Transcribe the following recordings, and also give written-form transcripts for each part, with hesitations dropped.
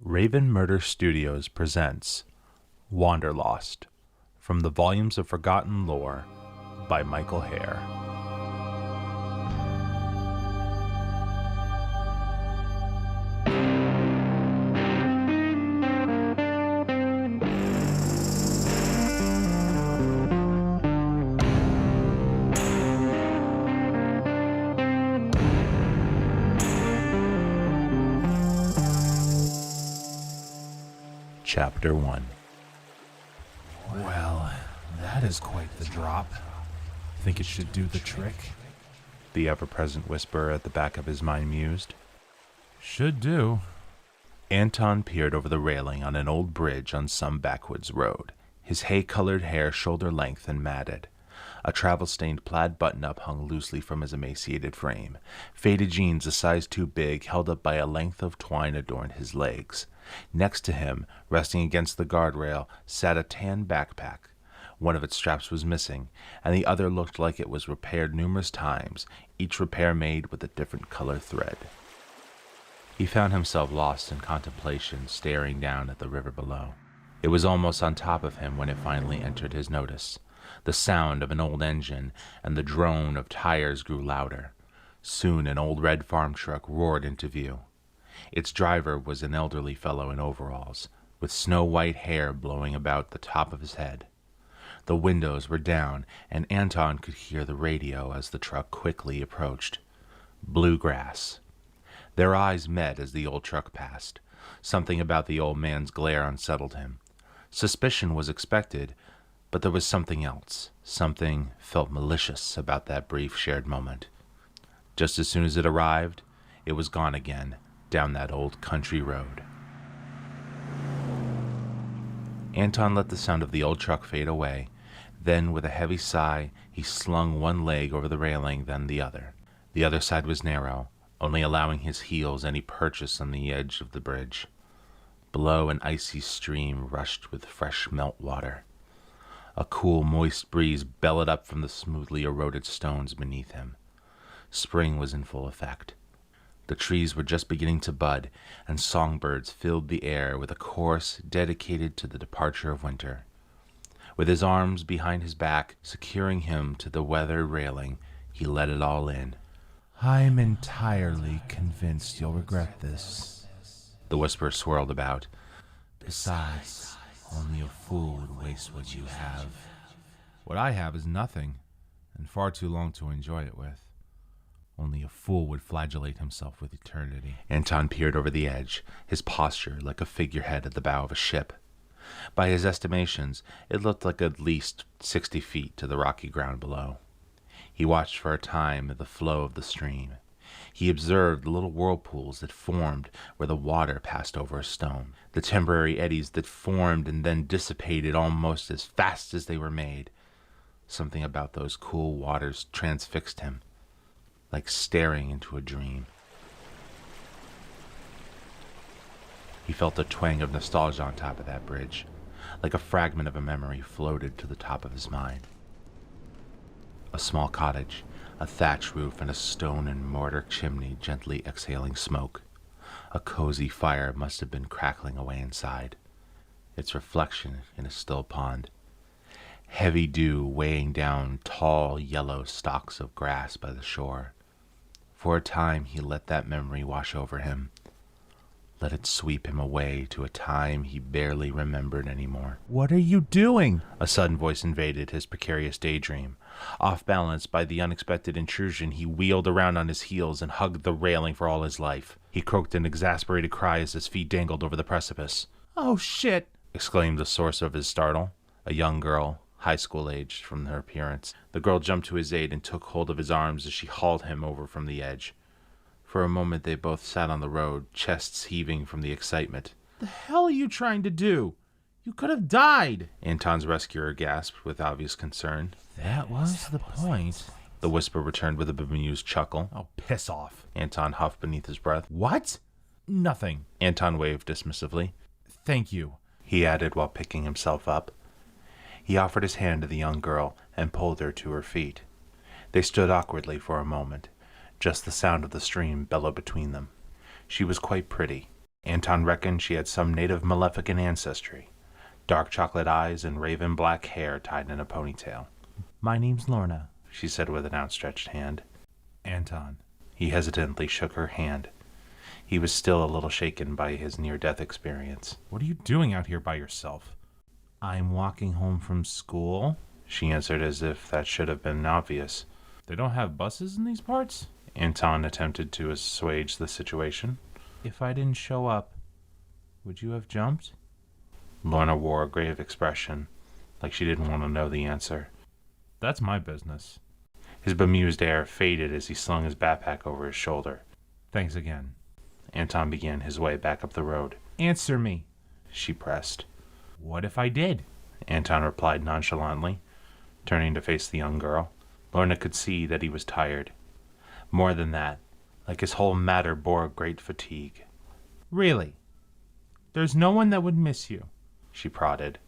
Raven Murder Studios presents Wanderlost from the Volumes of Forgotten Lore by Michael Hare. Chapter 1. Well, that is quite the drop. Think it should do the trick? The ever-present whisperer at the back of his mind mused. Should do. Anton peered over the railing on an old bridge on some backwoods road, his hay-colored hair shoulder-length and matted. A travel-stained plaid button-up hung loosely from his emaciated frame. Faded jeans a size too big, held up by a length of twine, adorned his legs. Next to him, resting against the guardrail, sat a tan backpack. One of its straps was missing, and the other looked like it was repaired numerous times, each repair made with a different color thread. He found himself lost in contemplation, staring down at the river below. It was almost on top of him when it finally entered his notice. The sound of an old engine and the drone of tires grew louder. Soon an old red farm truck roared into view. Its driver was an elderly fellow in overalls, with snow-white hair blowing about the top of his head. The windows were down, and Anton could hear the radio as the truck quickly approached. Bluegrass. Their eyes met as the old truck passed. Something about the old man's glare unsettled him. Suspicion was expected, but there was something else. Something felt malicious about that brief shared moment. Just as soon as it arrived, it was gone again, down that old country road. Anton let the sound of the old truck fade away. Then, with a heavy sigh, he slung one leg over the railing, then the other. The other side was narrow, only allowing his heels any purchase on the edge of the bridge. Below, an icy stream rushed with fresh melt water. A cool, moist breeze bellowed up from the smoothly eroded stones beneath him. Spring was in full effect. The trees were just beginning to bud, and songbirds filled the air with a chorus dedicated to the departure of winter. With his arms behind his back, securing him to the weathered railing, he let it all in. I'm entirely convinced you'll regret this. The whisper swirled about. Besides, only a fool would waste what you have. What I have is nothing, and far too long to enjoy it with. Only a fool would flagellate himself with eternity. Anton peered over the edge, his posture like a figurehead at the bow of a ship. By his estimations, it looked like at least 60 feet to the rocky ground below. He watched for a time the flow of the stream. He observed the little whirlpools that formed where the water passed over a stone, the temporary eddies that formed and then dissipated almost as fast as they were made. Something about those cool waters transfixed him, like staring into a dream. He felt a twang of nostalgia on top of that bridge, like a fragment of a memory floated to the top of his mind. A small cottage, a thatch roof, and a stone and mortar chimney gently exhaling smoke. A cozy fire must have been crackling away inside, its reflection in a still pond. Heavy dew weighing down tall yellow stalks of grass by the shore. For a time he let that memory wash over him. Let it sweep him away to a time he barely remembered anymore. What are you doing? A sudden voice invaded his precarious daydream. Off balance by the unexpected intrusion, he wheeled around on his heels and hugged the railing for all his life. He croaked an exasperated cry as his feet dangled over the precipice. Oh, shit! Exclaimed the source of his startle, a young girl, high school aged from her appearance. The girl jumped to his aid and took hold of his arms as she hauled him over from the edge. For a moment they both sat on the road, chests heaving from the excitement. The hell are you trying to do? You could have died! Anton's rescuer gasped with obvious concern. That was the point. The whisper returned with a bemused chuckle. Oh, piss off. Anton huffed beneath his breath. What? Nothing. Anton waved dismissively. Thank you, he added while picking himself up. He offered his hand to the young girl and pulled her to her feet. They stood awkwardly for a moment. Just the sound of the stream bellowed between them. She was quite pretty, Anton reckoned she had some native maleficent ancestry. Dark chocolate eyes and raven black hair tied in a ponytail. "My name's Lorna," she said with an outstretched hand. Anton. He hesitantly shook her hand. He was still a little shaken by his near-death experience. "What are you doing out here by yourself?" "I'm walking home from school," she answered as if that should have been obvious. "They don't have buses in these parts?" Anton attempted to assuage the situation. "If I didn't show up, would you have jumped?" Lorna wore a grave expression, like she didn't want to know the answer. "That's my business." His bemused air faded as he slung his backpack over his shoulder. "Thanks again." Anton began his way back up the road. "Answer me," she pressed. "What if I did?" Anton replied nonchalantly, turning to face the young girl. Lorna could see that he was tired. More than that, like his whole matter bore a great fatigue. "Really? There's no one that would miss you?" She prodded.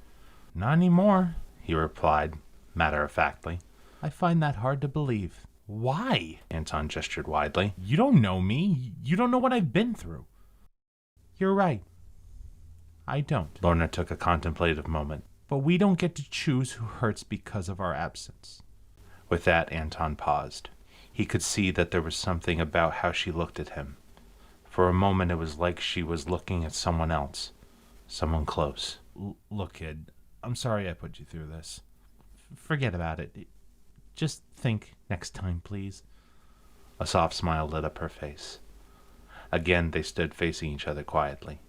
"Not anymore," he replied, matter-of-factly. "I find that hard to believe." "Why?" Anton gestured widely. "You don't know me. You don't know what I've been through." "You're right. I don't." Lorna took a contemplative moment. "But we don't get to choose who hurts because of our absence." With that, Anton paused. He could see that there was something about how she looked at him. For a moment it was like she was looking at someone else. Someone close. Look, kid, I'm sorry I put you through this. Forget about it. Just think next time, please. A soft smile lit up her face. Again they stood facing each other quietly.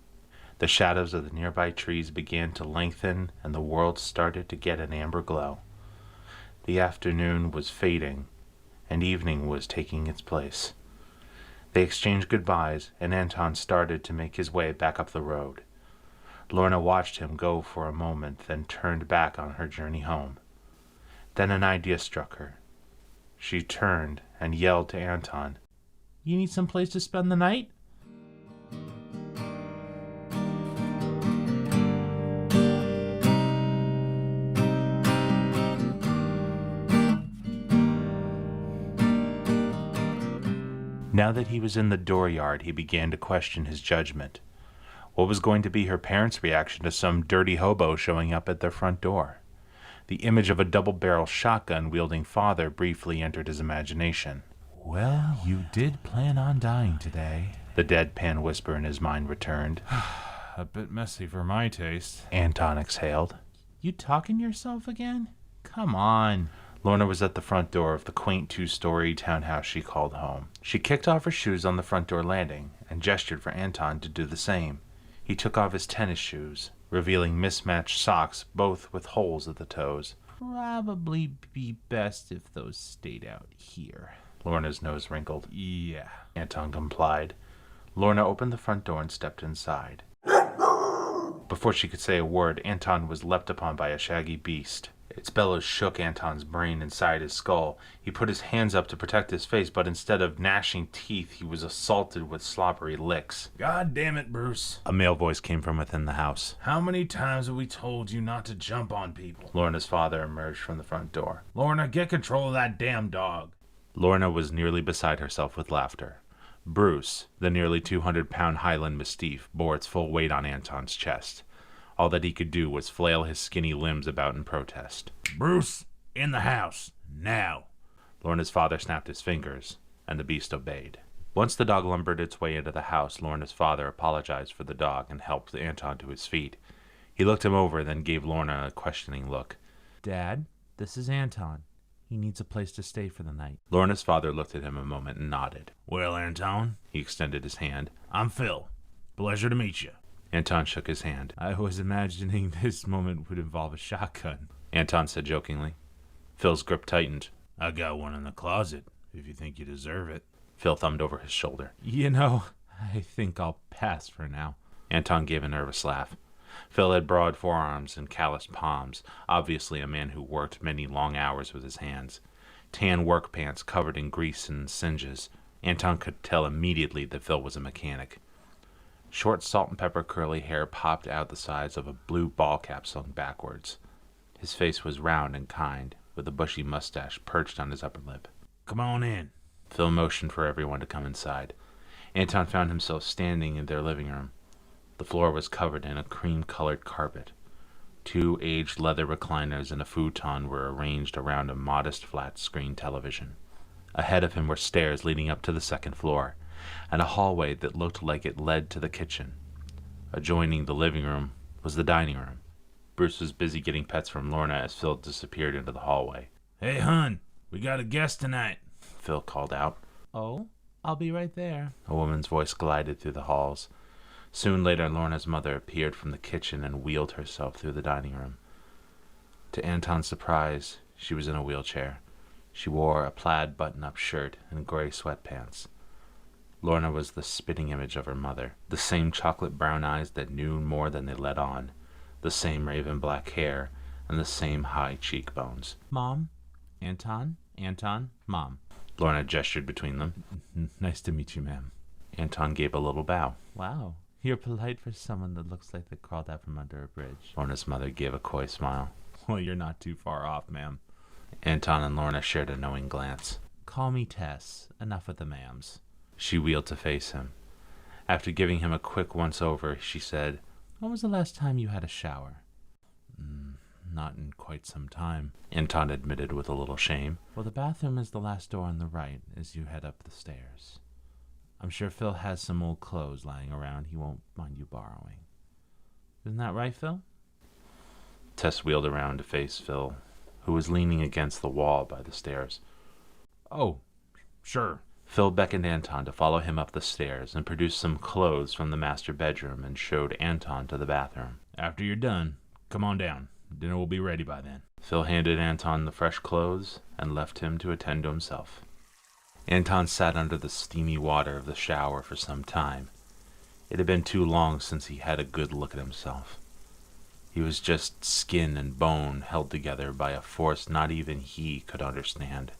The shadows of the nearby trees began to lengthen, and the world started to get an amber glow. The afternoon was fading, and evening was taking its place. They exchanged goodbyes, and Anton started to make his way back up the road. Lorna watched him go for a moment, then turned back on her journey home. Then an idea struck her. She turned and yelled to Anton, "You need some place to spend the night?" Now that he was in the dooryard, he began to question his judgment. What was going to be her parents' reaction to some dirty hobo showing up at their front door? The image of a double-barrel shotgun-wielding father briefly entered his imagination. "Well, you did plan on dying today." The deadpan whisper in his mind returned. "A bit messy for my taste." Anton exhaled. "You talking to yourself again? Come on." Lorna was at the front door of the quaint two-story townhouse she called home. She kicked off her shoes on the front door landing and gestured for Anton to do the same. He took off his tennis shoes, revealing mismatched socks, both with holes at the toes. "Probably be best if those stayed out here." Lorna's nose wrinkled. "Yeah." Anton complied. Lorna opened the front door and stepped inside. Before she could say a word, Anton was leapt upon by a shaggy beast. Its bellows shook Anton's brain inside his skull. He put his hands up to protect his face, but instead of gnashing teeth, he was assaulted with slobbery licks. "God damn it, Bruce," a male voice came from within the house. "How many times have we told you not to jump on people?" Lorna's father emerged from the front door. "Lorna, get control of that damn dog." Lorna was nearly beside herself with laughter. Bruce, the nearly 200-pound Highland Mastiff, bore its full weight on Anton's chest. All that he could do was flail his skinny limbs about in protest. "Bruce, in the house, now." Lorna's father snapped his fingers, and the beast obeyed. Once the dog lumbered its way into the house, Lorna's father apologized for the dog and helped Anton to his feet. He looked him over, then gave Lorna a questioning look. "Dad, this is Anton. He needs a place to stay for the night." Lorna's father looked at him a moment and nodded. "Well, Anton," he extended his hand, "I'm Phil. Pleasure to meet you." Anton shook his hand. "I was imagining this moment would involve a shotgun," Anton said jokingly. Phil's grip tightened. "I got one in the closet, if you think you deserve it." Phil thumbed over his shoulder. "You know, I think I'll pass for now." Anton gave a nervous laugh. Phil had broad forearms and calloused palms, obviously a man who worked many long hours with his hands. Tan work pants covered in grease and singes. Anton could tell immediately that Phil was a mechanic. Short salt and pepper curly hair popped out the sides of a blue ball cap slung backwards. His face was round and kind, with a bushy mustache perched on his upper lip. "Come on in." Phil motioned for everyone to come inside. Anton found himself standing in their living room. The floor was covered in a cream-colored carpet. 2 aged leather recliners and a futon were arranged around a modest flat-screen television. Ahead of him were stairs leading up to the second floor, and a hallway that looked like it led to the kitchen. Adjoining the living room was the dining room. Bruce was busy getting pets from Lorna as Phil disappeared into the hallway. "Hey, hun, we got a guest tonight," Phil called out. "Oh, I'll be right there." A woman's voice glided through the halls. Soon later, Lorna's mother appeared from the kitchen and wheeled herself through the dining room. To Anton's surprise, she was in a wheelchair. She wore a plaid button-up shirt and gray sweatpants. Lorna was the spitting image of her mother, the same chocolate brown eyes that knew more than they let on, the same raven black hair, and the same high cheekbones. "Mom, Anton, Mom." Lorna gestured between them. "Nice to meet you, ma'am." Anton gave a little bow. "Wow, you're polite for someone that looks like they crawled out from under a bridge." Lorna's mother gave a coy smile. "Well, you're not too far off, ma'am." Anton and Lorna shared a knowing glance. "Call me Tess. Enough of the ma'ams." She wheeled to face him. After giving him a quick once-over, she said, "When was the last time you had a shower?" Not in quite some time," Anton admitted with a little shame. "Well, the bathroom is the last door on the right as you head up the stairs. I'm sure Phil has some old clothes lying around he won't mind you borrowing. Isn't that right, Phil?" Tess wheeled around to face Phil, who was leaning against the wall by the stairs. "Oh, sure." Phil beckoned Anton to follow him up the stairs and produced some clothes from the master bedroom and showed Anton to the bathroom. "After you're done, come on down. Dinner will be ready by then." Phil handed Anton the fresh clothes and left him to attend to himself. Anton sat under the steamy water of the shower for some time. It had been too long since he had a good look at himself. He was just skin and bone held together by a force not even he could understand.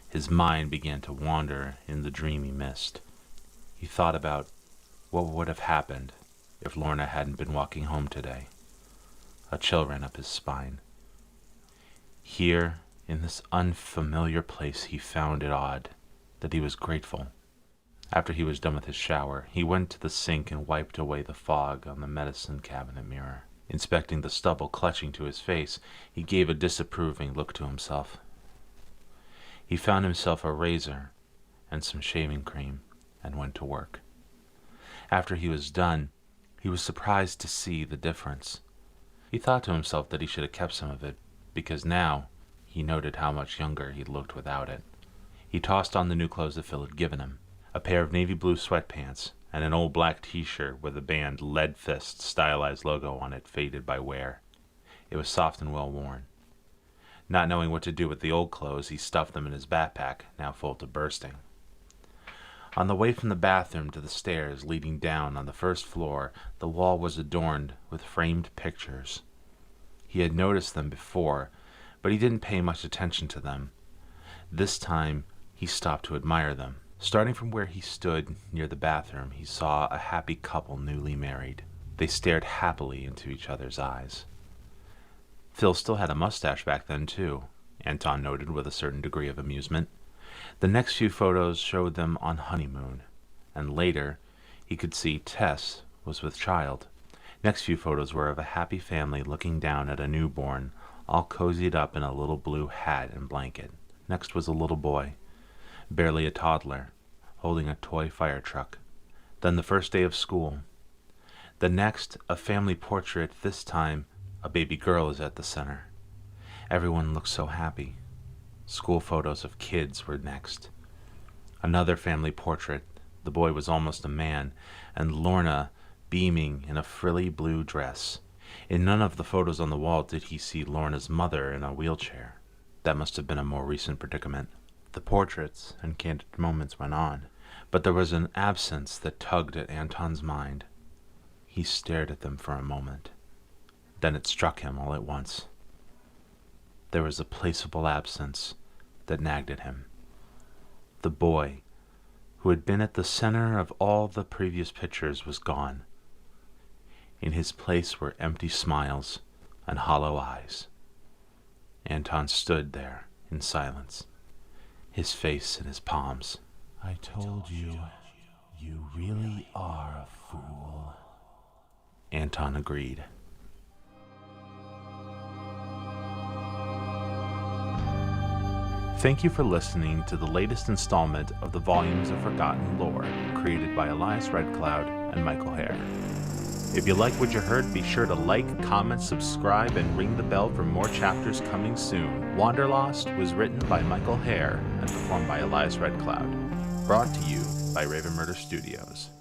His mind began to wander in the dreamy mist. He thought about what would have happened if Lorna hadn't been walking home today. A chill ran up his spine. Here, in this unfamiliar place, he found it odd that he was grateful. After he was done with his shower, he went to the sink and wiped away the fog on the medicine cabinet mirror. Inspecting the stubble clutching to his face, he gave a disapproving look to himself. He found himself a razor and some shaving cream and went to work. After he was done, he was surprised to see the difference. He thought to himself that he should have kept some of it, because now he noted how much younger he looked without it. He tossed on the new clothes that Phil had given him, a pair of navy blue sweatpants and an old black t-shirt with a band Lead Fist stylized logo on it faded by wear. It was soft and well worn. Not knowing what to do with the old clothes, he stuffed them in his backpack, now full to bursting. On the way from the bathroom to the stairs leading down on the first floor, the wall was adorned with framed pictures. He had noticed them before, but he didn't pay much attention to them. This time, he stopped to admire them. Starting from where he stood near the bathroom, he saw a happy couple newly married. They stared happily into each other's eyes. Phil still had a mustache back then, too, Anton noted with a certain degree of amusement. The next few photos showed them on honeymoon, and later he could see Tess was with child. Next few photos were of a happy family looking down at a newborn, all cozied up in a little blue hat and blanket. Next was a little boy, barely a toddler, holding a toy fire truck. Then the first day of school. The next, a family portrait, this time a baby girl is at the center. Everyone looked so happy. School photos of kids were next. Another family portrait. The boy was almost a man, and Lorna beaming in a frilly blue dress. In none of the photos on the wall did he see Lorna's mother in a wheelchair. That must have been a more recent predicament. The portraits and candid moments went on, but there was an absence that tugged at Anton's mind. He stared at them for a moment. Then it struck him all at once. There was a placeable absence that nagged at him. The boy, who had been at the center of all the previous pictures, was gone. In his place were empty smiles and hollow eyes. Anton stood there in silence, his face in his palms. "I told you, you really are a fool." Anton agreed. Thank you for listening to the latest installment of the Volumes of Forgotten Lore, created by Elias, RedCloud, and Michael Hare. If you like what you heard, be sure to like, comment, subscribe, and ring the bell for more chapters coming soon. Wanderlost was written by Michael Hare and performed by Elias, RedCloud. Brought to you by Raven Murder Studios.